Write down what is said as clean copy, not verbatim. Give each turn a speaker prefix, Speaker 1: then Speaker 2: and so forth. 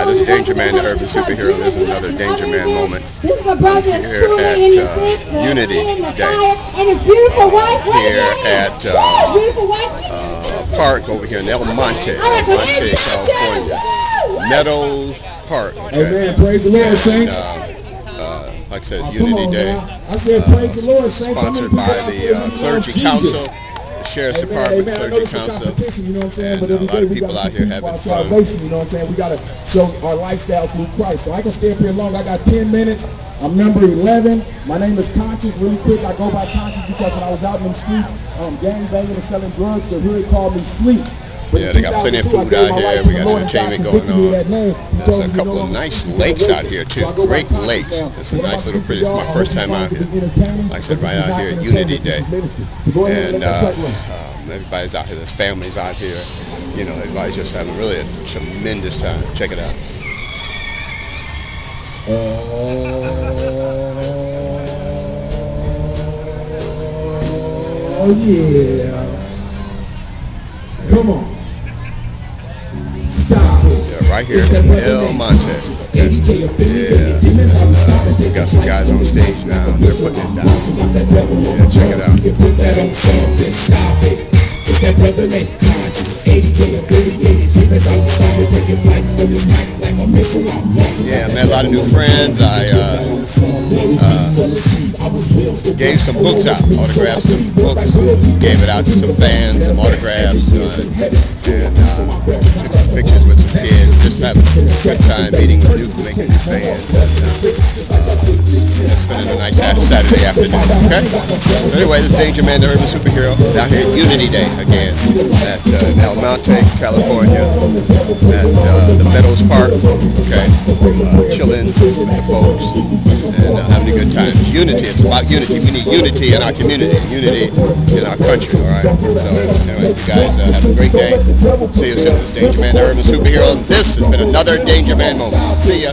Speaker 1: Hi, this is Danger Man, the urban superhero. This is another Danger Man moment.
Speaker 2: This is a brother that's
Speaker 1: Here
Speaker 2: truly in the
Speaker 1: at
Speaker 2: thick,
Speaker 1: Unity
Speaker 2: in the
Speaker 1: Day.
Speaker 2: fire, and his beautiful wife.
Speaker 1: Here at
Speaker 2: beautiful wife.
Speaker 1: park over here in El Monte, California. Meadows Park. Okay?
Speaker 3: Amen. Praise the Lord, saints.
Speaker 1: Like I said, Unity Day.
Speaker 3: I said, praise the Lord, saints.
Speaker 1: Sponsored by the Clergy Council, the Sheriff's Department, Clergy Council,
Speaker 3: you know what I'm saying?
Speaker 1: and
Speaker 3: But every
Speaker 1: a lot
Speaker 3: day
Speaker 1: of
Speaker 3: we
Speaker 1: people out
Speaker 3: gotta
Speaker 1: here
Speaker 3: keep
Speaker 1: having
Speaker 3: our
Speaker 1: fun.
Speaker 3: salvation, you know what I'm saying? We gotta show our lifestyle through Christ. So I can stay up here long. I got 10 minutes. I'm number 11. My name is Conscious. Really quick, I go by Conscious because when I was out in the streets, gang banging and selling drugs, the hood called me Sleep.
Speaker 1: Yeah, they got plenty of food out here. We got entertainment going on. There's a couple of nice lakes out here too. Great lake. It's a nice little pretty. It's my first time out here. Like I said, right out here at Unity Day, and everybody's out here. There's families out here. You know, everybody's just having really a tremendous time. Check it out.
Speaker 3: Oh yeah. Come on. Stop it.
Speaker 1: Yeah, right here in El Monte. Yeah. We got some guys on stage now. They're putting it down. Yeah, check it out.
Speaker 4: It's that brother named Conscious, 80K affiliated, demons on the side, taking flight from this mic like a missile.
Speaker 1: Yeah, I met a lot of new friends. I gave some books out, autographed some books, gave it out to some fans, some autographs, and took some pictures with some kids, just having a good time meeting with new, making new fans, and spending a nice Saturday afternoon, okay? So anyway, this is Danger Man, the urban superhero, down here at Unity Day again, at El Monte, California, at the Meadows Park, okay? Chilling with the folks and having a good time. Unity, it's about unity. We need unity in our community, unity in our country, all right? So anyway, you guys have a great day. See you soon. This is Danger Man, the urban superhero. This has been another Danger Man moment. See ya.